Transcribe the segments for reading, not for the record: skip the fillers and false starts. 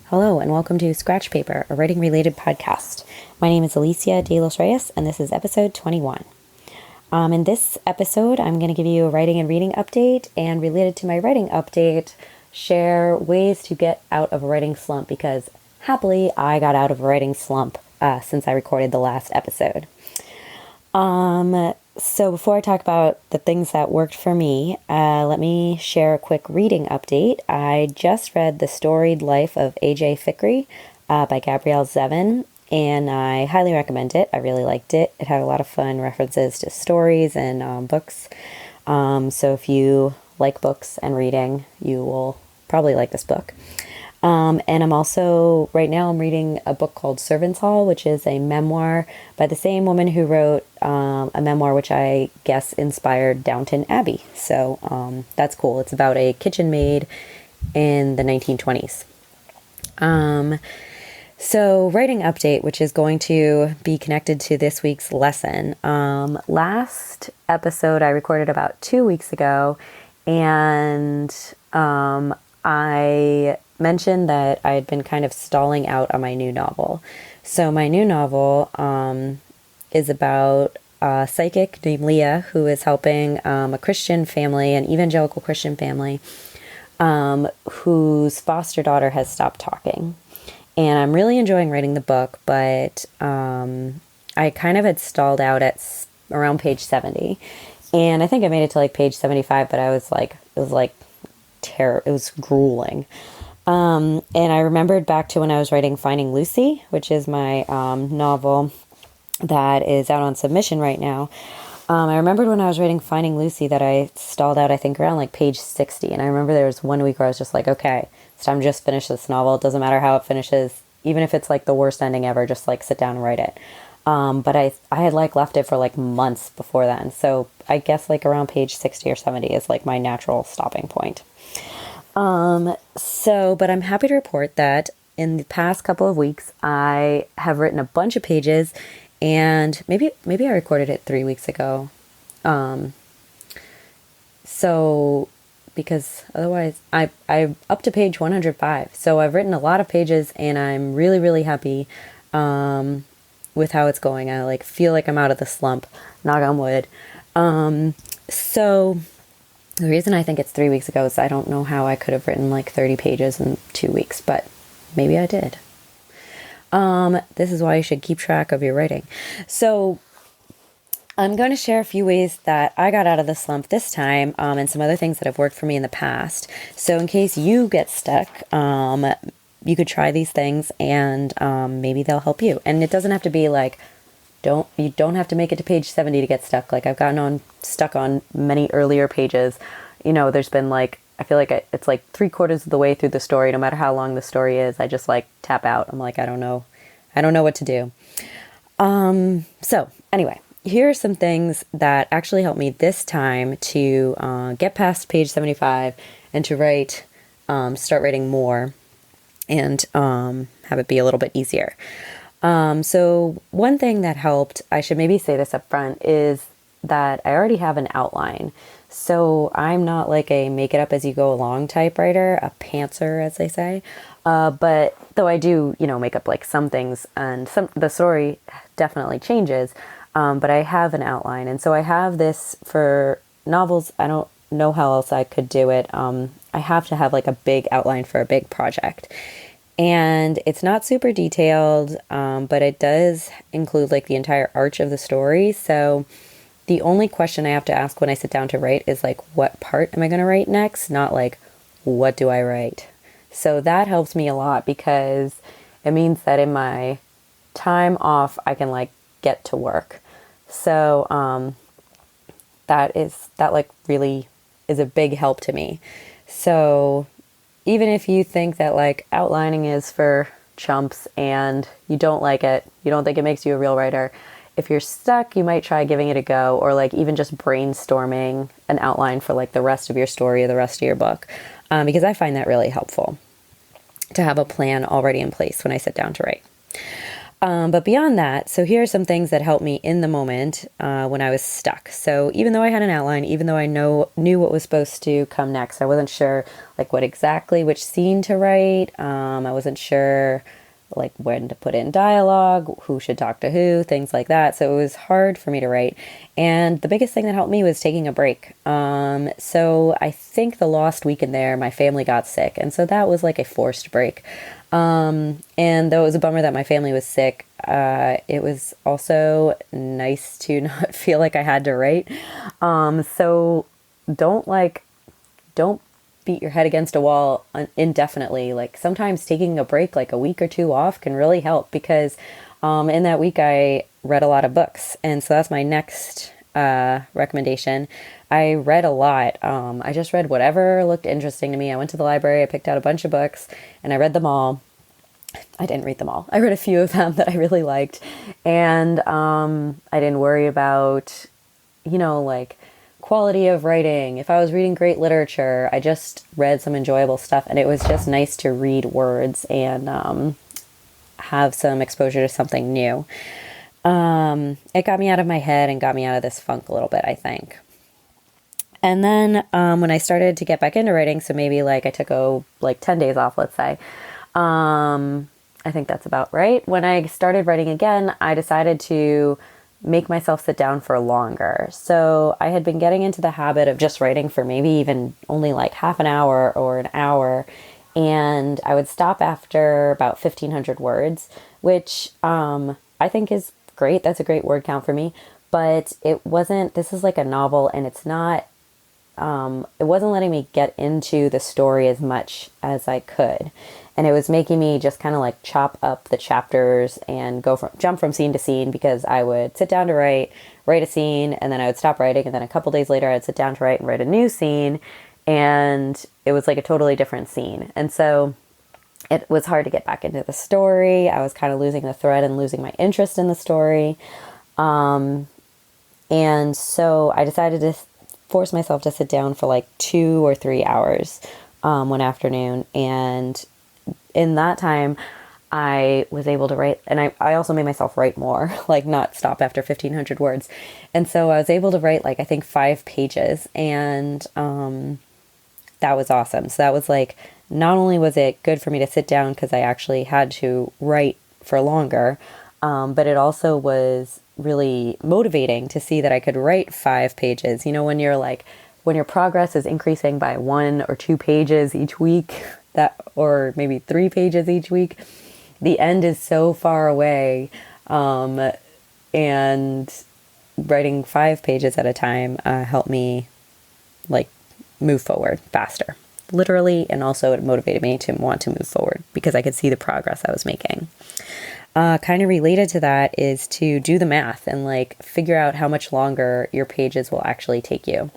Hello, and welcome to Scratch Paper, a writing-related podcast. My name is Alicia de los Reyes, and this is episode 21. In this episode, I'm going to give you a writing and reading update, and related to my writing update, share ways to get out of a writing slump, because happily, I got out of a writing slump since I recorded the last episode. So before I talk about the things that worked for me, let me share a quick reading update. I just read The Storied Life of A.J. Fikry by Gabrielle Zevin, and I highly recommend it. I really liked it. It had a lot of fun references to stories and books. So if you like books and reading, you will probably like this book. And I'm also, right now I'm reading a book called Servants' Hall, which is a memoir by the same woman who wrote a memoir which I guess inspired Downton Abbey. So that's cool. It's about a kitchen maid in the 1920s. So writing update, which is going to be connected to this week's lesson. Last episode I recorded about 2 weeks ago, and I mentioned that I had been kind of stalling out on my new novel. So my new novel is about a psychic named Leah who is helping a Christian family, an evangelical Christian family, whose foster daughter has stopped talking. And I'm really enjoying writing the book, but I kind of had stalled out at around page 70. And I think I made it to like page 75, but I was like, it was grueling. And I remembered back to when I was writing Finding Lucy, which is my novel that is out on submission right now. I remembered when I was writing Finding Lucy that I stalled out, I think, around like page 60. And I remember there was 1 week where I was just like, okay, it's time to just finish this novel. It doesn't matter how it finishes. Even if it's like the worst ending ever, just like sit down and write it. But I had like left it for like months before then. So I guess like around page 60 or 70 is like my natural stopping point. But I'm happy to report that in the past couple of weeks, I have written a bunch of pages, and maybe I recorded it 3 weeks ago. Because otherwise I'm up to page 105. So I've written a lot of pages, and I'm really, really happy, with how it's going. I like feel like I'm out of the slump, knock on wood. So the reason I think it's 3 weeks ago is I don't know how I could have written like 30 pages in 2 weeks, but maybe I did. This is why you should keep track of your writing. So I'm going to share a few ways that I got out of the slump this time, and some other things that have worked for me in the past. So in case you get stuck, you could try these things, and maybe they'll help you. And it doesn't have to be like, you don't have to make it to page 70 to get stuck. Like I've gotten stuck on many earlier pages. You know, there's been like, I feel like it's like 3/4 of the way through the story. No matter how long the story is, I just like tap out. I'm like, I don't know what to do. So anyway, here are some things that actually helped me this time to get past page 75 and to start writing more and have it be a little bit easier. So one thing that helped, I should maybe say this up front, is that I already have an outline. So I'm not like a make it up as you go along type writer, a pantser, as they say. But though I do, make up like some things, and the story definitely changes. But I have an outline. And so I have this for novels. I don't know how else I could do it. I have to have like a big outline for a big project. And it's not super detailed, but it does include like the entire arch of the story. So the only question I have to ask when I sit down to write is like, what part am I going to write next? Not like, what do I write? So that helps me a lot, because it means that in my time off, I can like get to work. So that like really is a big help to me. So even if you think that like outlining is for chumps and you don't like it, you don't think it makes you a real writer, if you're stuck, you might try giving it a go, or like even just brainstorming an outline for like the rest of your story or the rest of your book, because I find that really helpful to have a plan already in place when I sit down to write. But beyond that, so here are some things that helped me in the moment when I was stuck. So even though I had an outline, even though I knew what was supposed to come next, I wasn't sure like which scene to write. I wasn't sure like when to put in dialogue, who should talk to who, things like that. So it was hard for me to write. And the biggest thing that helped me was taking a break. So I think the last week in there, my family got sick. And so that was like a forced break. And though it was a bummer that my family was sick, it was also nice to not feel like I had to write. So don't beat your head against a wall indefinitely. Like sometimes taking a break, like a week or two off, can really help because in that week I read a lot of books. And so that's my next recommendation. I read a lot. I just read whatever looked interesting to me. I went to the library, I picked out a bunch of books, and I read them all. I didn't read them all. I read a few of them that I really liked. And I didn't worry about, like quality of writing. If I was reading great literature, I just read some enjoyable stuff. And it was just nice to read words and have some exposure to something new. It got me out of my head and got me out of this funk a little bit, I think. And then when I started to get back into writing, so maybe like I took 10 days off, let's say. I think that's about right. When I started writing again, I decided to make myself sit down for longer. So I had been getting into the habit of just writing for maybe even only like half an hour or an hour. And I would stop after about 1,500 words, which I think is great. That's a great word count for me. But this is like a novel and it's not, it wasn't letting me get into the story as much as I could. And it was making me just kind of like chop up the chapters and jump from scene to scene because I would sit down to write a scene and then I would stop writing. And then a couple days later, I'd sit down to write a new scene. And it was like a totally different scene. And so it was hard to get back into the story. I was kind of losing the thread and losing my interest in the story. And so I decided to force myself to sit down for like 2 or 3 hours one afternoon. And in that time, I was able to write, and I also made myself write more, like not stop after 1,500 words. And so I was able to write like, I think 5 pages, and that was awesome. So that was like, not only was it good for me to sit down because I actually had to write for longer, but it also was really motivating to see that I could write 5 pages. When your progress is increasing by 1 or 2 pages each week, or maybe 3 pages each week, the end is so far away. And writing 5 pages at a time helped me like move forward faster, literally, and also it motivated me to want to move forward because I could see the progress I was making. Kind of related to that is to do the math and like figure out how much longer your pages will actually take you.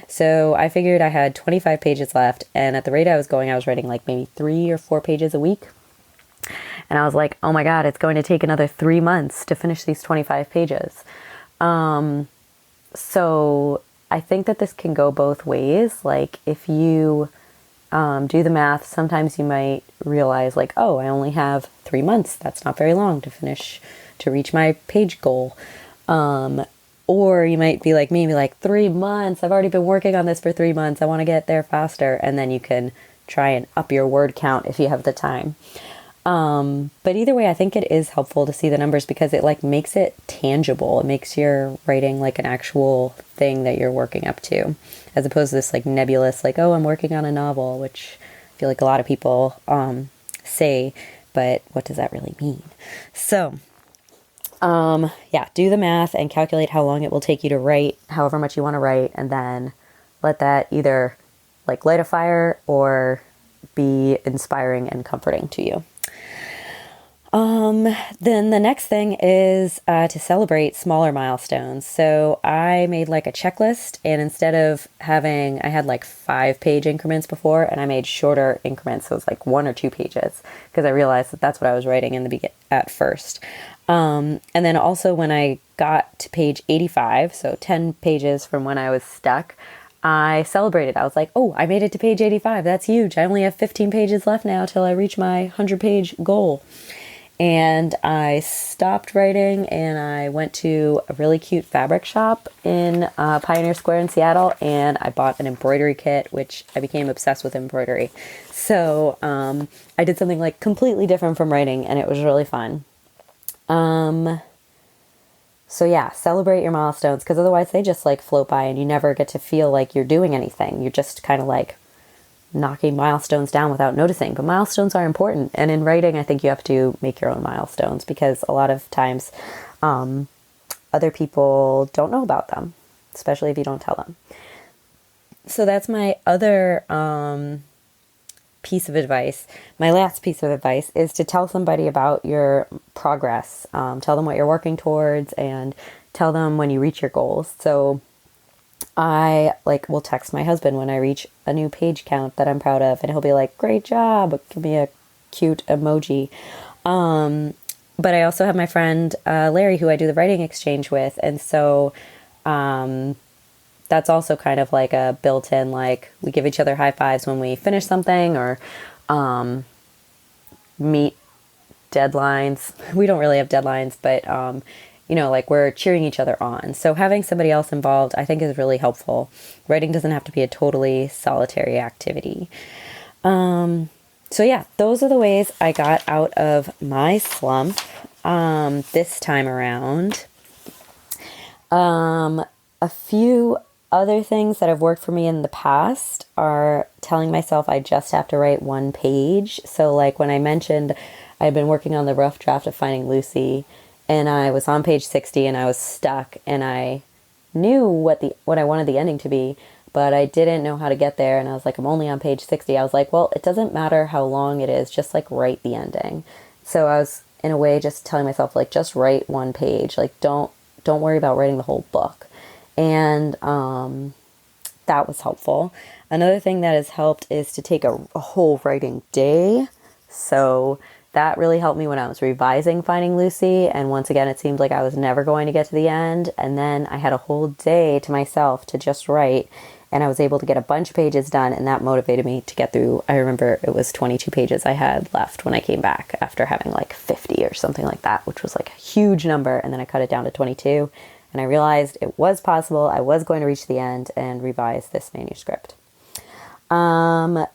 So I figured I had 25 pages left, and at the rate I was going, I was writing like maybe 3 or 4 pages a week. And I was like, oh my God, it's going to take another 3 months to finish these 25 pages. So I think that this can go both ways. Like if you do the math, sometimes you might realize like, oh, I only have 3 months. That's not very long to reach my page goal. Or you might be like me, be like 3 months. I've already been working on this for 3 months. I want to get there faster. And then you can try and up your word count if you have the time. But either way, I think it is helpful to see the numbers because it like makes it tangible. It makes your writing like an actual thing that you're working up to, as opposed to this like nebulous, like, oh, I'm working on a novel, which I feel like a lot of people say, but what does that really mean? So, do the math and calculate how long it will take you to write, however much you want to write, and then let that either like light a fire or be inspiring and comforting to you. Then the next thing is to celebrate smaller milestones. So I made like a checklist, and instead of I had like 5-page increments before, and I made shorter increments. So it was like 1 or 2 pages because I realized that that's what I was writing at first. And then also when I got to page 85, so 10 pages from when I was stuck, I celebrated. I was like, oh, I made it to page 85. That's huge. I only have 15 pages left now till I reach my 100-page goal. And I stopped writing and I went to a really cute fabric shop in Pioneer Square in Seattle, and I bought an embroidery kit, which I became obsessed with embroidery. So I did something like completely different from writing, and it was really fun. So yeah, celebrate your milestones, because otherwise they just like float by and you never get to feel like you're doing anything. You're just kind of like knocking milestones down without noticing. But milestones are important. And in writing, I think you have to make your own milestones, because a lot of times other people don't know about them, especially if you don't tell them. So that's my other piece of advice. My last piece of advice is to tell somebody about your progress. Tell them what you're working towards and tell them when you reach your goals. So I will text my husband when I reach a new page count that I'm proud of, and he'll be like, great job, give me a cute emoji. But I also have my friend Larry, who I do the writing exchange with, and so that's also kind of like a built-in, like, we give each other high fives when we finish something or meet deadlines. We don't really have deadlines, but like we're cheering each other on. So having somebody else involved, I think, is really helpful. Writing doesn't have to be a totally solitary activity. So yeah, those are the ways I got out of my slump this time around. A few other things that have worked for me in the past are telling myself I just have to write one page. So like when I mentioned I had been working on the rough draft of Finding Lucy, and I was on page 60 and I was stuck, and I knew what I wanted the ending to be, but I didn't know how to get there. And I was like, I'm only on page 60. I was like, well, it doesn't matter how long it is, just like write the ending. So I was in a way just telling myself, like, just write one page. Like, don't worry about writing the whole book. And that was helpful. Another thing that has helped is to take a whole writing day. So that really helped me when I was revising Finding Lucy. And once again, it seemed like I was never going to get to the end. And then I had a whole day to myself to just write. And I was able to get a bunch of pages done. And that motivated me to get through. I remember it was 22 pages I had left when I came back after having like 50 or something like that, which was like a huge number. And then I cut it down to 22. And I realized it was possible. I was going to reach the end and revise this manuscript. Another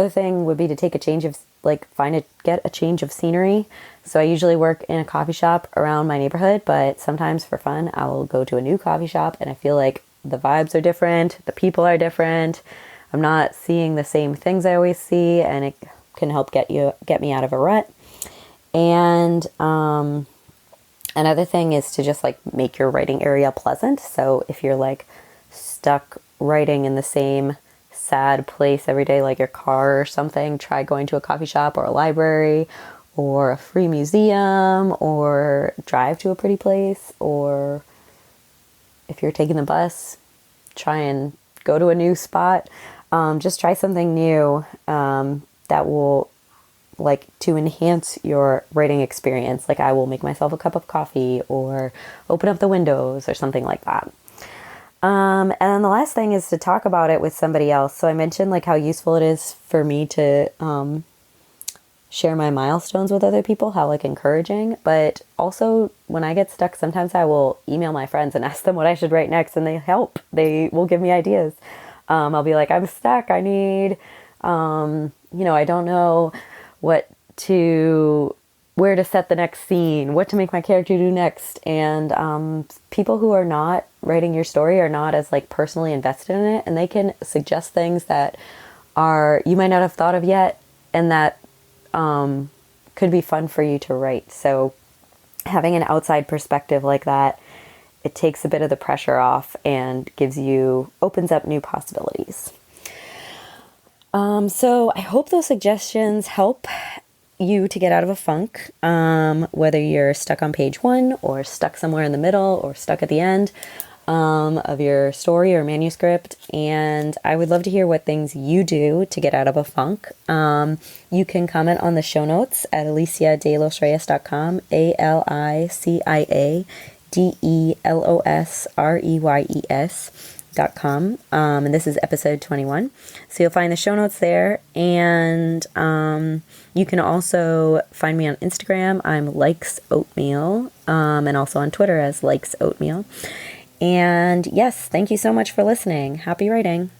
thing would be to take a change of, get a change of scenery. So I usually work in a coffee shop around my neighborhood, but sometimes for fun, I will go to a new coffee shop, and I feel like the vibes are different, the people are different. I'm not seeing the same things I always see, and it can help get me out of a rut. And another thing is to just make your writing area pleasant. So if you're stuck writing in the same sad place every day, like your car or something, try going to a coffee shop or a library or a free museum, or drive to a pretty place, or if you're taking the bus, try and go to a new spot. Just try something new that will to enhance your writing experience. Like I will make myself a cup of coffee or open up the windows or something like that. And then the last thing is to talk about it with somebody else. So I mentioned how useful it is for me to share my milestones with other people, how encouraging. But also when I get stuck, sometimes I will email my friends and ask them what I should write next, and they help. They will give me ideas. I'll be like, I'm stuck. I need, I don't know where to set the next scene, what to make my character do next. And people who are not writing your story are not as personally invested in it, and they can suggest things that you might not have thought of yet, and that could be fun for you to write. So having an outside perspective like that, it takes a bit of the pressure off and opens up new possibilities. So I hope those suggestions help you to get out of a funk, whether you're stuck on page 1 or stuck somewhere in the middle or stuck at the end of your story or manuscript. And I would love to hear what things you do to get out of a funk. You can comment on the show notes at aliciadelosreyes.com, ALICIADELOSREYES. and this is episode 21. So you'll find the show notes there, and you can also find me on Instagram. I'm Likes Oatmeal, and also on Twitter as Likes Oatmeal. And yes, thank you so much for listening. Happy writing.